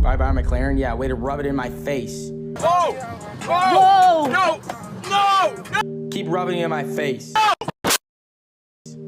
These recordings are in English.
Bye bye McLaren. Yeah, way to rub it in my face. Whoa! Whoa! No! No! No! Keep rubbing it in my face.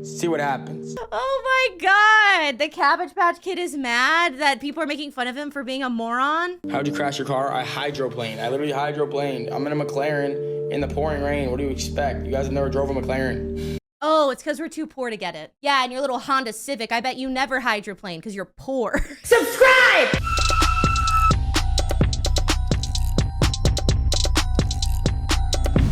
See what happens. Oh my god! The Cabbage Patch Kid is mad that people are making fun of him for being a moron. How'd you crash your car? I hydroplaned. I literally hydroplaned. I'm in a McLaren in the pouring rain. What do you expect? You guys have never drove a McLaren. Oh, it's because we're too poor to get it. Yeah, and your little Honda Civic, I bet you never hydroplaned because you're poor. Subscribe!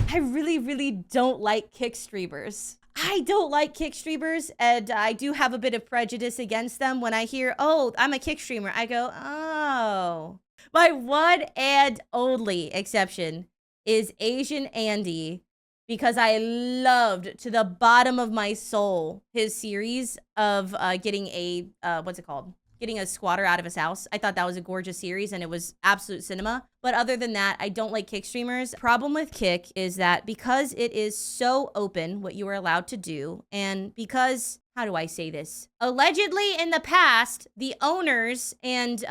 I really don't like kick streamers. I don't like kick streamers, and I do have a bit of prejudice against them. When I hear, oh, I'm a kick streamer, I go, oh. My one and only exception is Asian Andy, because I loved to the bottom of my soul his series of getting a, what's it called? Getting a squatter out of his house. I thought that was a gorgeous series and it was absolute cinema. But other than that, I don't like kick streamers. Problem with kick is that because it is so open what you are allowed to do, and because, how do I say this? Allegedly in the past, the owners and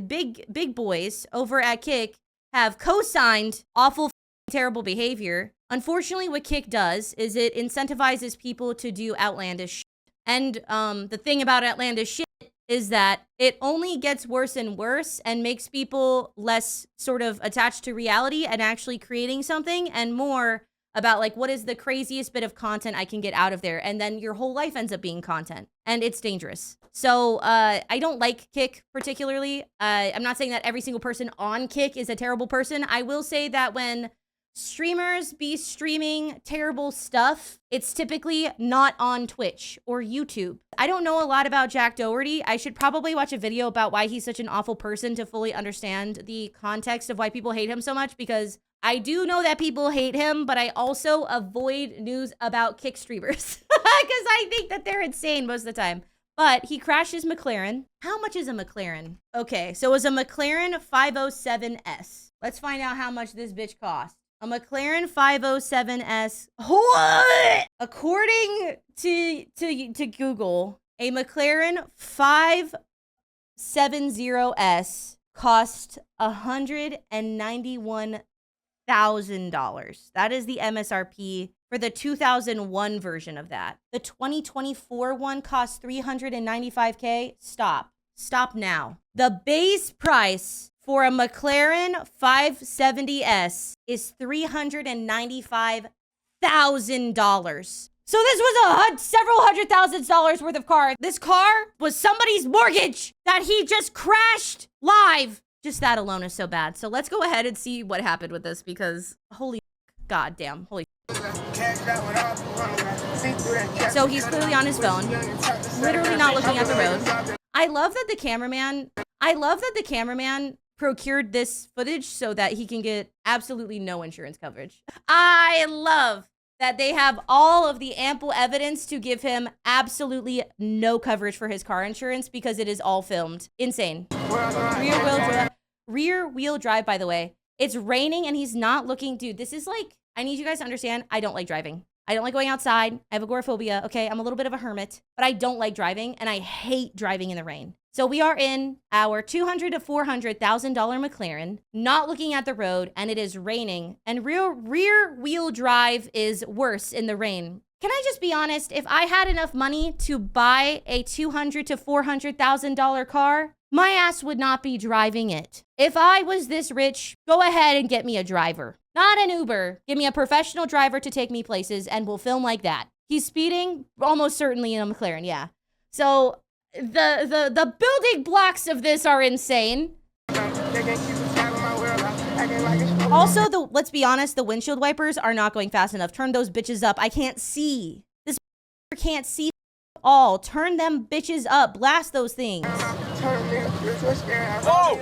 big boys over at Kick have co-signed awful terrible behavior. Unfortunately, what Kick does is it incentivizes people to do outlandish shit. And the thing about outlandish shit is that it only gets worse and worse and makes people less sort of attached to reality and actually creating something, and more about like, what is the craziest bit of content I can get out of there? And then your whole life ends up being content, and it's dangerous. So I don't like Kick particularly. I'm not saying that every single person on Kick is a terrible person. I will say that when streamers be streaming terrible stuff, it's typically not on Twitch or YouTube. I don't know a lot about Jack Doherty. I should probably watch a video about why he's such an awful person to fully understand the context of why people hate him so much, because I do know that people hate him, but I also avoid news about kick streamers because I think that they're insane most of the time. But he crashed his McLaren. How much is a McLaren? Okay, so it was a McLaren 507S. Let's find out how much this bitch cost. A McLaren 507S. What? According to Google, a McLaren 570S cost $191,000. That is the MSRP for the 2001 version of that. The 2024 one costs $395K. Stop now. The base price for a McLaren 570S is $395,000. So this was several $100,000s worth of car. This car was somebody's mortgage that he just crashed live. Just that alone is so bad. So let's go ahead and see what happened with this, because holy goddamn, holy. So he's clearly on his phone, literally not looking at the road. I love that the cameraman procured this footage so that he can get absolutely no insurance coverage. I love that they have all of the ample evidence to give him absolutely no coverage for his car insurance because it is all filmed. Insane. Rear wheel drive, by the way. It's raining and he's not looking. Dude, this is like, I need you guys to understand, I don't like driving. I don't like going outside. I have agoraphobia. Okay, I'm a little bit of a hermit, but I don't like driving, and I hate driving in the rain. So we are in our $200,000 to $400,000 McLaren, not looking at the road, and it is raining, and rear wheel drive is worse in the rain. Can I just be honest? If I had enough money to buy a $200,000 to $400,000 car, my ass would not be driving it. If I was this rich, go ahead and get me a driver. Not an Uber. Give me a professional driver to take me places, and we'll film like that. He's speeding, almost certainly in a McLaren, yeah. So the building blocks of this are insane. Also, let's be honest, the windshield wipers are not going fast enough. Turn those bitches up. I can't see. This can't see at all. Turn them bitches up. Blast those things. Whoa!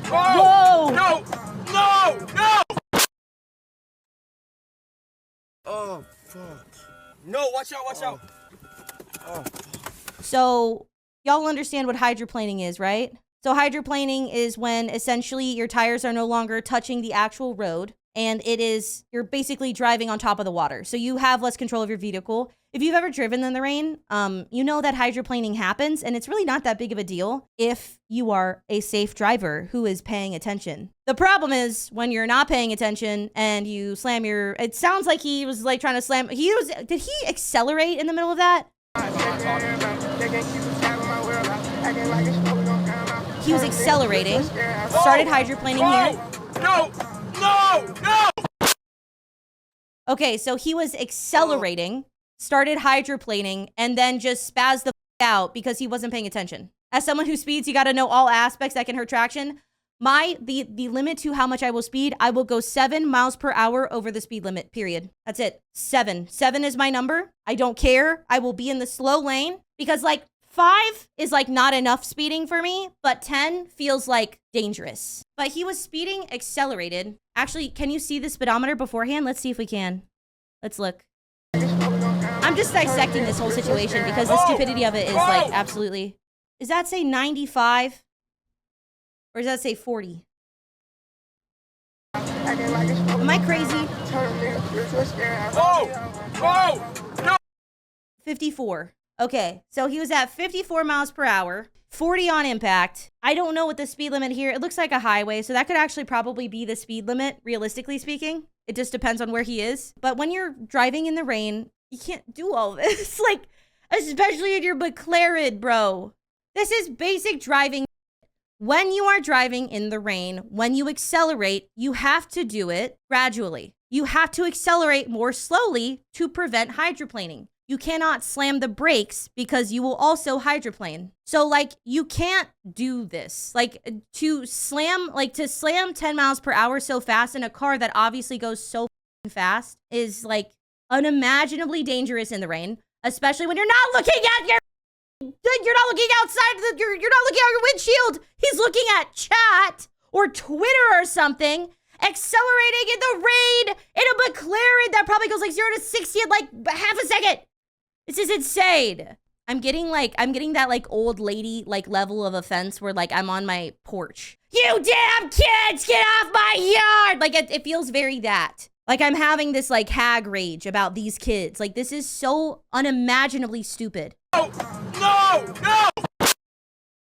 Whoa! No! No! No! Oh, fuck. No, watch out, watch out. Oh. So, y'all understand what hydroplaning is, right? So hydroplaning is when essentially your tires are no longer touching the actual road. and you're basically driving on top of the water. So you have less control of your vehicle. If you've ever driven in the rain, you know that hydroplaning happens, and it's really not that big of a deal if you are a safe driver who is paying attention. The problem is when you're not paying attention and you slam it sounds like he was like trying to slam, did he accelerate in the middle of that? He was accelerating, started hydroplaning here. No! Okay, so he was accelerating, started hydroplaning, and then just spazzed the out because he wasn't paying attention. As someone who speeds, you got to know all aspects that can hurt traction. The limit to how much I will speed, I will go 7 miles per hour over the speed limit, period. That's it. 7 is my number. I don't care. I will be in the slow lane because like 5 is like not enough speeding for me, but 10 feels like dangerous. But he was speeding accelerated. Actually, can you see the speedometer beforehand? Let's see if we can. Let's look. I'm just dissecting this whole situation because the stupidity of it is like absolutely. Does that say 95? Or does that say 40? Am I crazy? No! 54. Okay, so he was at 54 miles per hour, 40 on impact. I don't know what the speed limit here. It looks like a highway, so that could actually probably be the speed limit, realistically speaking. It just depends on where he is. But when you're driving in the rain, you can't do all this. Like, especially in your McLaren, bro. This is basic driving. When you are driving in the rain, when you accelerate, you have to do it gradually. You have to accelerate more slowly to prevent hydroplaning. You cannot slam the brakes because you will also hydroplane. So like you can't do this. Like to slam 10 miles per hour so fast in a car that obviously goes so fast is like unimaginably dangerous in the rain, especially when you're not looking at you're not looking outside you're not looking out your windshield. He's looking at chat or Twitter or something, accelerating in the rain in a McLaren that probably goes like 0 to 60 in like half a second. This is insane. I'm getting that like old lady like level of offense where like I'm on my porch. You damn kids, get off my yard. Like it feels very that. Like I'm having this like hag rage about these kids. Like this is so unimaginably stupid. No!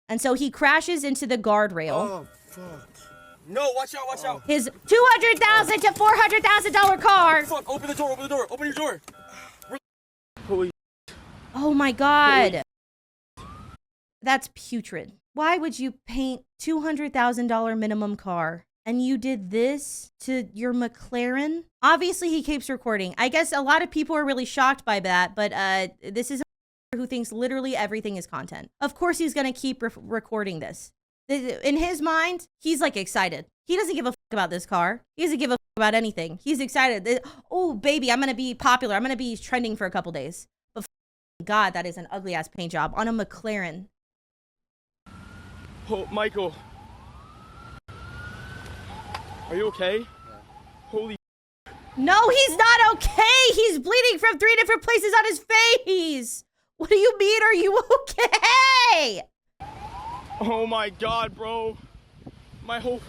And so he crashes into the guardrail. Oh, fuck. No, watch out. His $200,000 to $400,000 car. Fuck, open your door. Holy. Oh my God. That's putrid. Why would you paint $200,000 minimum car? And you did this to your McLaren? Obviously, he keeps recording. I guess a lot of people are really shocked by that, but this is a who thinks literally everything is content. Of course, he's going to keep recording this. In his mind, he's like excited. He doesn't give a fuck about this car. He doesn't give a fuck about anything. He's excited. Oh, baby, I'm going to be popular. I'm going to be trending for a couple days. But God, that is an ugly ass paint job on a McLaren. Oh, Michael. Are you okay? Yeah. Holy. No, he's not okay. He's bleeding from 3 different places on his face. What do you mean? Are you okay? Oh my God, bro. My whole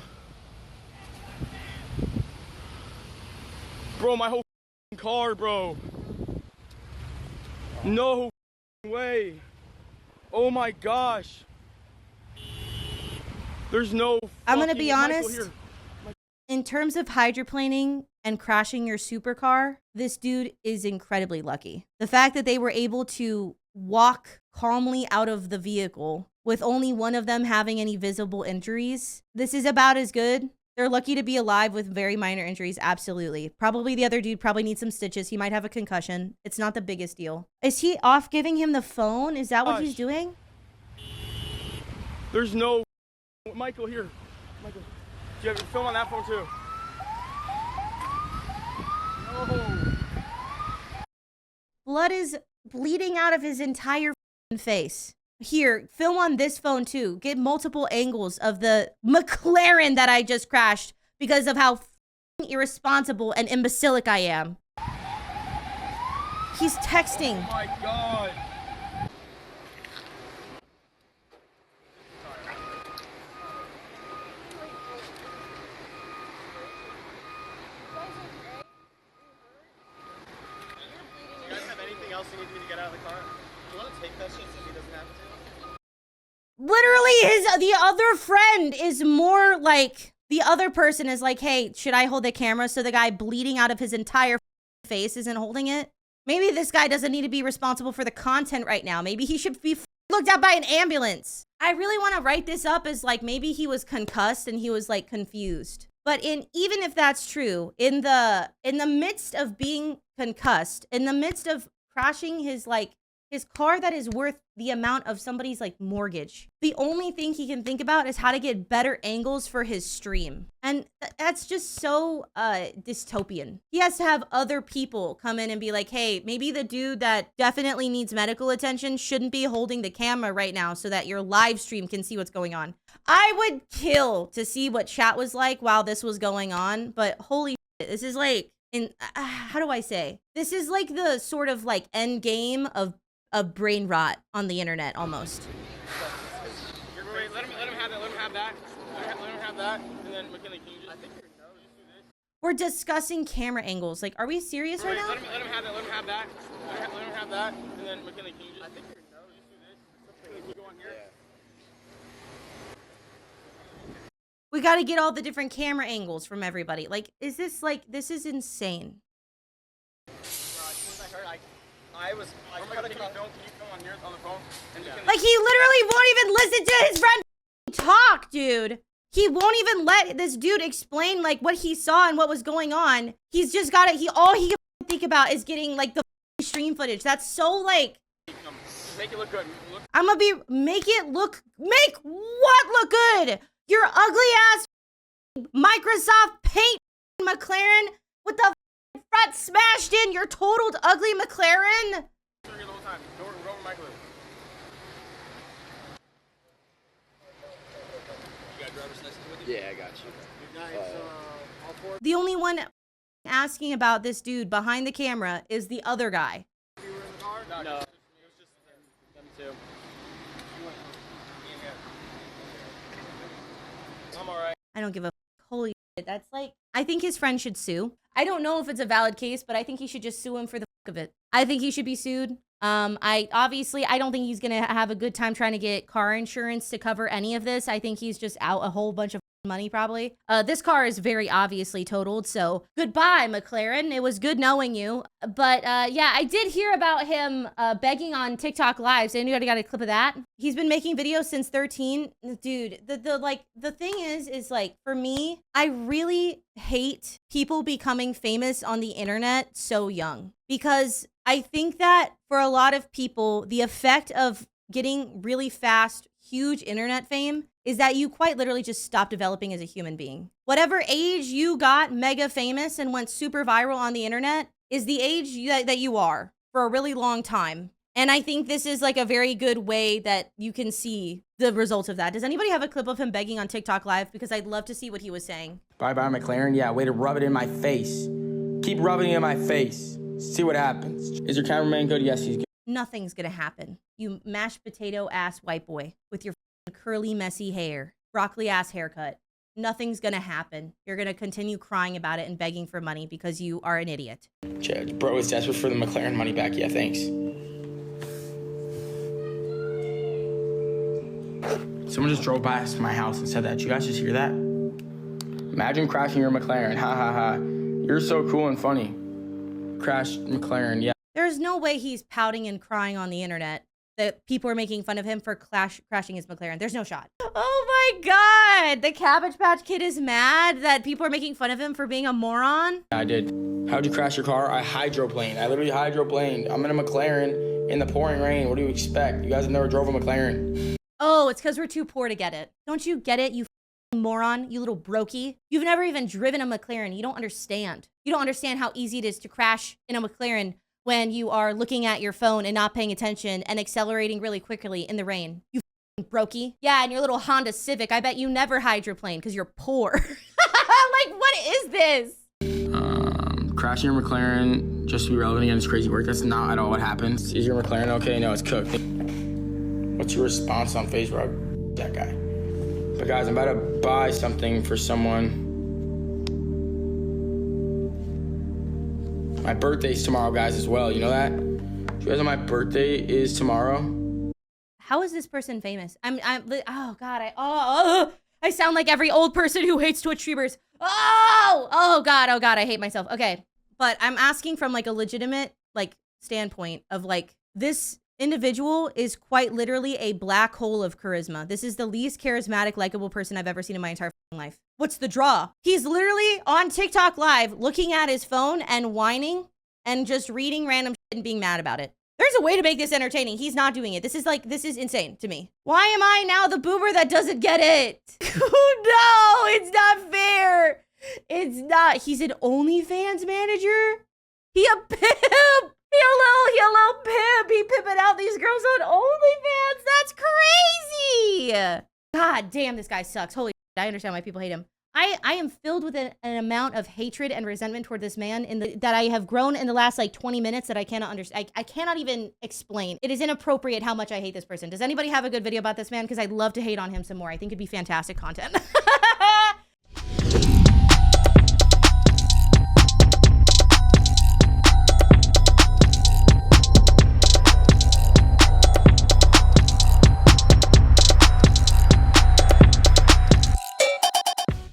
car, bro. No way. Oh my gosh. There's no. I'm going to be Michael, honest. here. In terms of hydroplaning and crashing your supercar, this dude is incredibly lucky. The fact that they were able to walk calmly out of the vehicle with only one of them having any visible injuries, this is about as good. They're lucky to be alive with very minor injuries, absolutely. Probably the other dude probably needs some stitches. He might have a concussion. It's not the biggest deal. Is he off giving him the phone? Is that what he's doing? There's no. Michael, here. Michael. Do you have film on that phone too? No. Blood is bleeding out of his entire face. Here, film on this phone too. Get multiple angles of the McLaren that I just crashed because of how irresponsible and imbecilic I am. He's texting. Oh my God. else you need me to get out of the car? Do you want to take that shit so he doesn't have to? Literally, the other friend is more like, the other person is like, hey, should I hold the camera so the guy bleeding out of his entire face isn't holding it? Maybe this guy doesn't need to be responsible for the content right now. Maybe he should be looked at by an ambulance. I really want to write this up as like, maybe he was concussed and he was like confused. But even if that's true, in the midst of being concussed, in the midst of crashing his car that is worth the amount of somebody's like mortgage, the only thing he can think about is how to get better angles for his stream. And that's just so dystopian. He has to have other people come in and be like, hey, maybe the dude that definitely needs medical attention shouldn't be holding the camera right now so that your live stream can see what's going on. I would kill to see what chat was like while this was going on, but holy shit, this is like, how do I say? This is like the sort of like end game of brain rot on the internet almost. Wait, let him have that. Let him have that. Let him have that. And then McKinley, can you just? I think you're no. Just do this. We're discussing camera angles. Like, are we serious right now? Let him have that. Let him have that. Let him have that. And then McKinley, can you just? I think you're no. Just do this. Can you go on here? We got to get all the different camera angles from everybody. Like, is this like, this is insane. I was cutting off. Can you go on here on the phone? Like, he literally won't even listen to his friend talk, dude. He won't even let this dude explain like what he saw and what was going on. He's just got it. All he can think about is getting like the stream footage. That's so like. Make it look good. Make what look good? Your ugly ass Microsoft Paint McLaren with the front smashed in, your totaled ugly McLaren. Yeah, I got you. The only one asking about this dude behind the camera is the other guy. You were in the car? No. It was just them two. I'm alright. I don't give a holy shit. That's like, I think his friend should sue. I don't know if it's a valid case, but I think he should just sue him for the fuck of it. I think he should be sued. I don't think he's gonna have a good time trying to get car insurance to cover any of this. I think he's just out a whole bunch of money probably. This car is very obviously totaled, so goodbye, McLaren. It was good knowing you. But yeah, I did hear about him begging on TikTok lives. Anybody got a clip of that? He's been making videos since 13. Dude, the thing is like, for me, I really hate people becoming famous on the internet so young, because I think that for a lot of people, the effect of getting really fast, huge internet fame is that you quite literally just stop developing as a human being. Whatever age you got mega famous and went super viral on the internet is the age that you are for a really long time. And I think this is like a very good way that you can see the results of that. Does anybody have a clip of him begging on TikTok live? Because I'd love to see what he was saying. Bye-bye, McLaren. Yeah, way to rub it in my face. Keep rubbing it in my face. See what happens. Is your cameraman good? Yes, he's good. Nothing's gonna happen. You mashed potato ass white boy with your curly, messy hair, broccoli ass haircut. Nothing's gonna happen. You're gonna continue crying about it and begging for money because you are an idiot. Bro is desperate for the McLaren money back. Yeah, thanks. Someone just drove past my house and said that. You guys just hear that? Imagine crashing your McLaren. Ha ha ha. You're so cool and funny. Crashed McLaren, yeah. There's no way he's pouting and crying on the internet that people are making fun of him for crashing his McLaren. There's no shot. Oh my God. The Cabbage Patch Kid is mad that people are making fun of him for being a moron. I did. How'd you crash your car? I hydroplaned. I literally hydroplaned. I'm in a McLaren in the pouring rain. What do you expect? You guys have never drove a McLaren. Oh, it's because we're too poor to get it. Don't you get it, you moron, you little brokey? You've never even driven a McLaren. You don't understand. You don't understand how easy it is to crash in a McLaren when you are looking at your phone and not paying attention and accelerating really quickly in the rain. You brokey. Yeah, and your little Honda Civic. I bet you never hydroplane because you're poor. Like, what is this? Crashing your McLaren just to be relevant against crazy work. That's not at all what happens. Is your McLaren okay? No, it's cooked. What's your response on Facebook? That guy. But guys, I'm about to buy something for someone. My birthday's tomorrow, guys, as well. You know that? Because my birthday is tomorrow. How is this person famous? Oh God, I sound like every old person who hates Twitch streamers. Oh God, I hate myself. Okay, but I'm asking from like a legitimate like standpoint of like, this individual is quite literally a black hole of charisma. This is the least charismatic, likable person I've ever seen in my entire life. What's the draw? He's literally on TikTok live looking at his phone and whining and just reading random shit and being mad about it. There's a way to make this entertaining. He's not doing it. This is insane to me. Why am I now the boomer that doesn't get it? No, it's not fair. It's not. He's an OnlyFans manager. He a pimp. He a little pimp. He pimping out these girls on OnlyFans. That's crazy. God damn, this guy sucks. Holy shit, I understand why people hate him. I am filled with an amount of hatred and resentment toward this man that I have grown in the last like 20 minutes that I cannot understand. I cannot even explain. It is inappropriate how much I hate this person. Does anybody have a good video about this man? Because I'd love to hate on him some more. I think it'd be fantastic content.